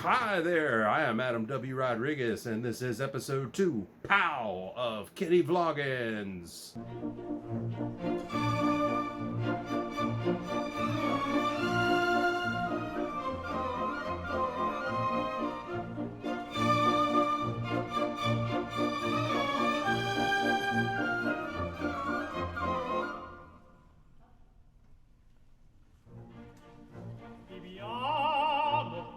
Hi there, I am Adam W. Rodriguez, and this is episode 2, POW, of Kenny Vloggins.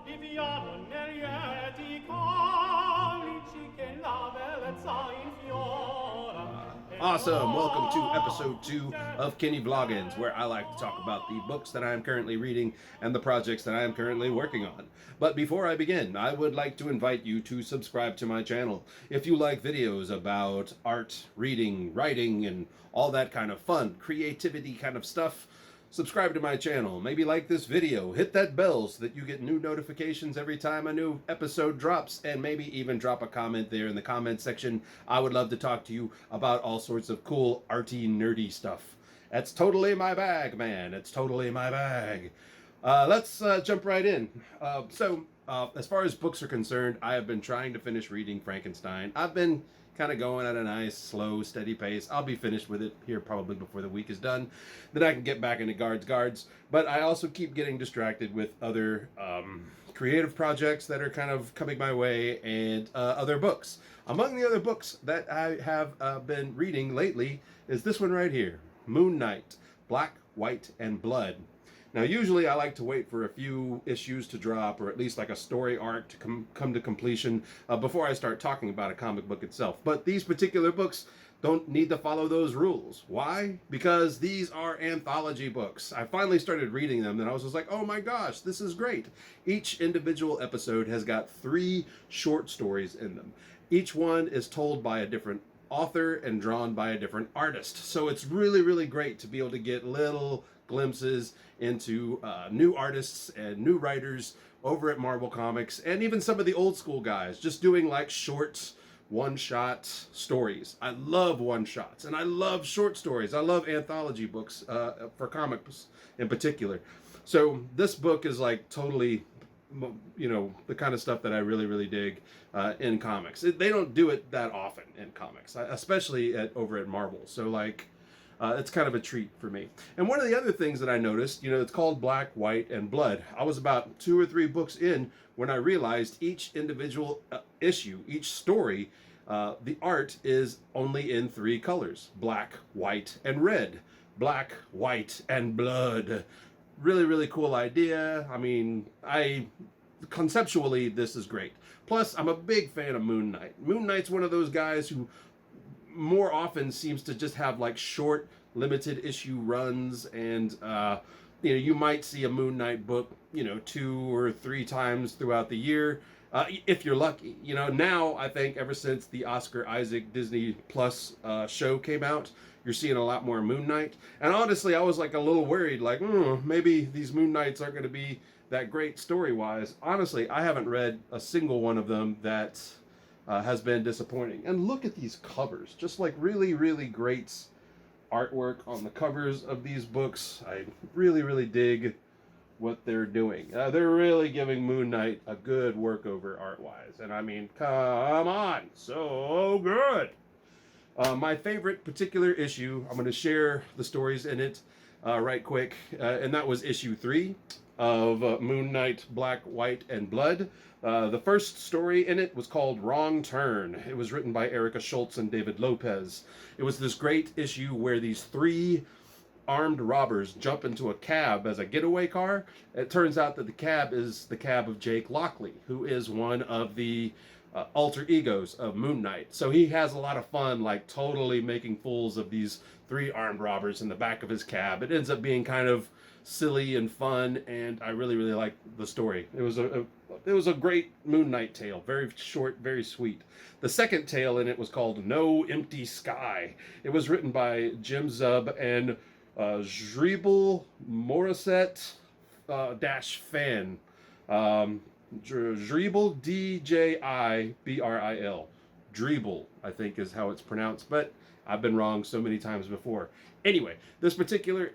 Viviamo nei lieti colici che la bellezza infiora. Awesome, welcome to episode 2 of Kenny Vloggins, where I like to talk about the books that I am currently reading and the projects that I am currently working on. But before I begin, I would like to invite you to subscribe to my channel. If you like videos about art, reading, writing, and all that kind of fun, creativity kind of stuff, subscribe to my channel, maybe like this video, hit that bell so that you get new notifications every time a new episode drops, and maybe even drop a comment there in the comment section. I would love to talk to you about all sorts of cool, arty, nerdy stuff. That's totally my bag, man. It's totally my bag. Let's jump right in. As far as books are concerned, I have been trying to finish reading Frankenstein. I've been kind of going at a nice, slow, steady pace. I'll be finished with it here probably before the week is done. Then I can get back into guards. But I also keep getting distracted with other creative projects that are kind of coming my way and other books. Among the other books that I have been reading lately is this one right here, Moonknight, Black, White, and Blood. Now, usually I like to wait for a few issues to drop, or at least like a story arc to come to completion before I start talking about a comic book itself. But these particular books don't need to follow those rules. Why? Because these are anthology books. I finally started reading them, and I was just like, oh my gosh, this is great. Each individual episode has got 3 short stories in them. Each one is told by a different author and drawn by a different artist. So it's really, really great to be able to get little glimpses into new artists and new writers over at Marvel Comics, and even some of the old school guys just doing like short one-shot stories. I love one-shots, and I love short stories. I love anthology books for comics in particular. So this book is like totally, you know, the kind of stuff that I really, really dig in comics. They don't do it that often in comics, especially over at Marvel. So like, it's kind of a treat for me. And one of the other things that I noticed, you know, it's called Black, White, and Blood. I was about 2 or 3 books in when I realized each individual issue, each story, the art is only in 3 colors: black, white, and red. Black, white, and blood. Really, really cool idea. I mean, conceptually, this is great. Plus, I'm a big fan of Moonknight. Moonknight's one of those guys who more often seems to just have like short, limited issue runs, and you know, you might see a Moonknight book, you know, 2 or 3 times throughout the year, if you're lucky. You know, now I think ever since the Oscar Isaac Disney Plus show came out, you're seeing a lot more Moonknight. And honestly, I was like a little worried, like, maybe these Moonknights aren't going to be that great story-wise. Honestly, I haven't read a single one of them that has been disappointing. And look at these covers, just like really, really great artwork on the covers of these books. I really, really dig what they're doing. They're really giving Moonknight a good workover art-wise. And I mean, come on, so good. My favorite particular issue, I'm going to share the stories in it right quick, and that was issue 3 of Moonknight, Black, White, and Blood. The first story in it was called Wrong Turn. It was written by Erica Schultz and David Lopez. It was this great issue where these 3 armed robbers jump into a cab as a getaway car. It turns out that the cab is the cab of Jake Lockley, who is one of the alter egos of Moonknight. So he has a lot of fun, like totally making fools of these 3 armed robbers in the back of his cab. It ends up being kind of silly and fun, and I really, really like the story. It was a great Moonknight tale, very short, very sweet. The second tale in it was called No Empty Sky. It was written by Jim Zub and Dreibel Morissette -fan. Dreibel, D-J-I-B-R-I-L. Dreibel, I think is how it's pronounced, but I've been wrong so many times before. Anyway, this particular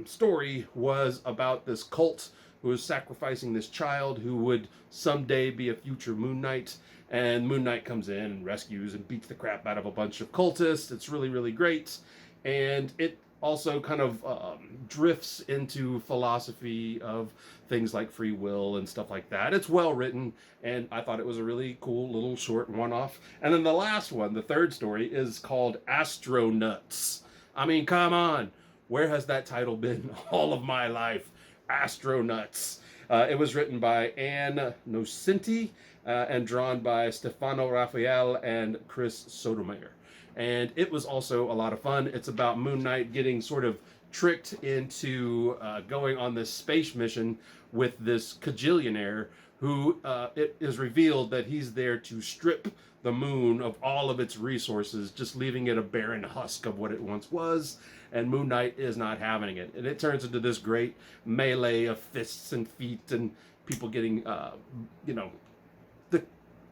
story was about this cult who is sacrificing this child who would someday be a future Moon Knight. And Moon Knight comes in and rescues and beats the crap out of a bunch of cultists. It's really, really great. And it also kind of drifts into philosophy of things like free will and stuff like that. It's well written, and I thought it was a really cool little short one-off. And then the last one, the third story, is called Astronauts. I mean, come on. Where has that title been all of my life? Astronauts. It was written by Ann Nocenti and drawn by Stefano Raphael and Chris Sotomayor. And it was also a lot of fun. It's about Moon Knight getting sort of tricked into going on this space mission with this cajillionaire who it is revealed that he's there to strip the moon of all of its resources, just leaving it a barren husk of what it once was. And Moon Knight is not having it. And it turns into this great melee of fists and feet and people getting, the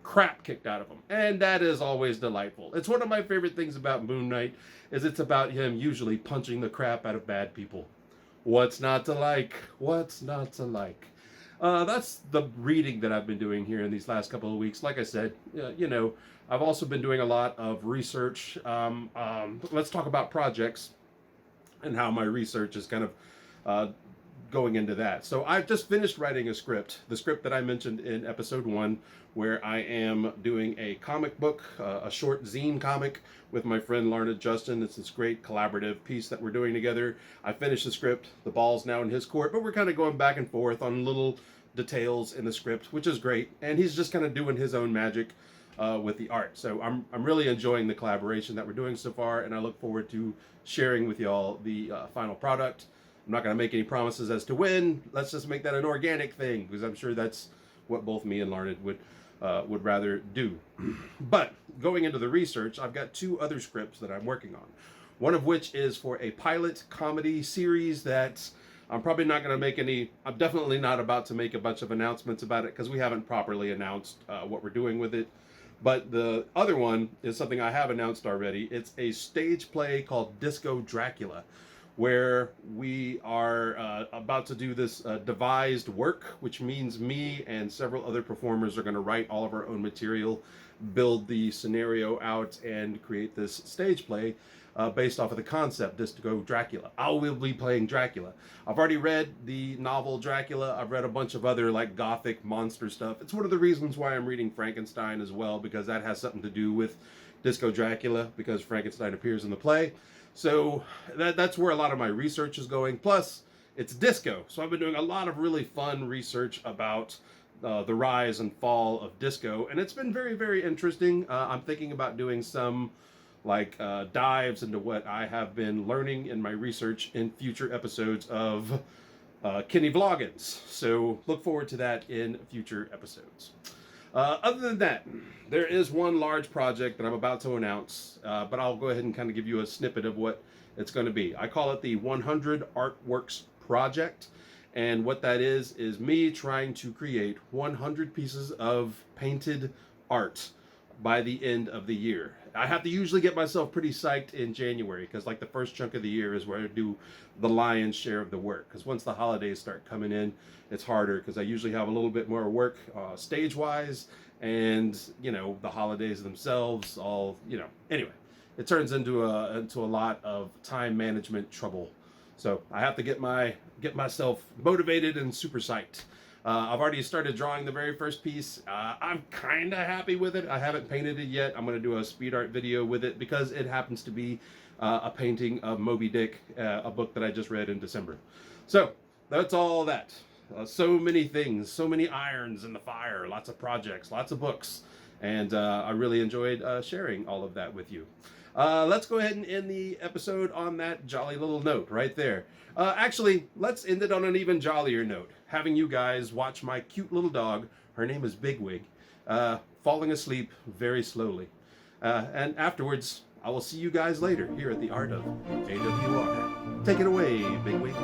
crap kicked out of them. And that is always delightful. It's one of my favorite things about Moon Knight, is it's about him usually punching the crap out of bad people. What's not to like? What's not to like? That's the reading that I've been doing here in these last couple of weeks. Like I said, I've also been doing a lot of research. Let's talk about projects and how my research is kind of going into that. So I've just finished writing a script, the script that I mentioned in episode 1, where I am doing a comic book, a short zine comic with my friend Larna Justin. It's this great collaborative piece that we're doing together. I finished the script, the ball's now in his court, but we're kind of going back and forth on little details in the script, which is great. And he's just kind of doing his own magic with the art. So I'm really enjoying the collaboration that we're doing so far, and I look forward to sharing with y'all the final product. I'm not going to make any promises as to when. Let's just make that an organic thing, because I'm sure that's what both me and Larned would rather do. But going into the research, I've got 2 other scripts that I'm working on. One of which is for a pilot comedy series that I'm probably not going to make any. I'm definitely not about to make a bunch of announcements about it, because we haven't properly announced what we're doing with it. But the other one is something I have announced already. It's a stage play called Disco Dracula, where we are about to do this devised work, which means me and several other performers are going to write all of our own material, build the scenario out, and create this stage play based off of the concept Disco Dracula. I will be playing Dracula. I've already read the novel Dracula. I've read a bunch of other like gothic monster stuff. It's one of the reasons why I'm reading Frankenstein as well, because that has something to do with Disco Dracula, because Frankenstein appears in the play. So that's where a lot of my research is going. Plus, it's disco. So I've been doing a lot of really fun research about the rise and fall of disco. And it's been very, very interesting. I'm thinking about doing some dives into what I have been learning in my research in future episodes of Kenny Vloggins. So look forward to that in future episodes. Other than that, there is one large project that I'm about to announce, but I'll go ahead and kind of give you a snippet of what it's going to be. I call it the 100 Artworks Project, and what that is me trying to create 100 pieces of painted art by the end of the year. I have to usually get myself pretty psyched in January, because like the first chunk of the year is where I do the lion's share of the work, because once the holidays start coming in, it's harder, because I usually have a little bit more work stage wise, and the holidays themselves all anyway, it turns into a lot of time management trouble. So I have to get myself motivated and super psyched. I've already started drawing the very first piece. I'm kind of happy with it. I haven't painted it yet. I'm going to do a speed art video with it, because it happens to be a painting of Moby Dick, a book that I just read in December. So that's all that. So many things, so many irons in the fire, lots of projects, lots of books. And I really enjoyed sharing all of that with you. Let's go ahead and end the episode on that jolly little note right there. Actually, let's end it on an even jollier note, having you guys watch my cute little dog, her name is Bigwig, falling asleep very slowly. And afterwards, I will see you guys later here at the Art of AWR. Take it away, Bigwig.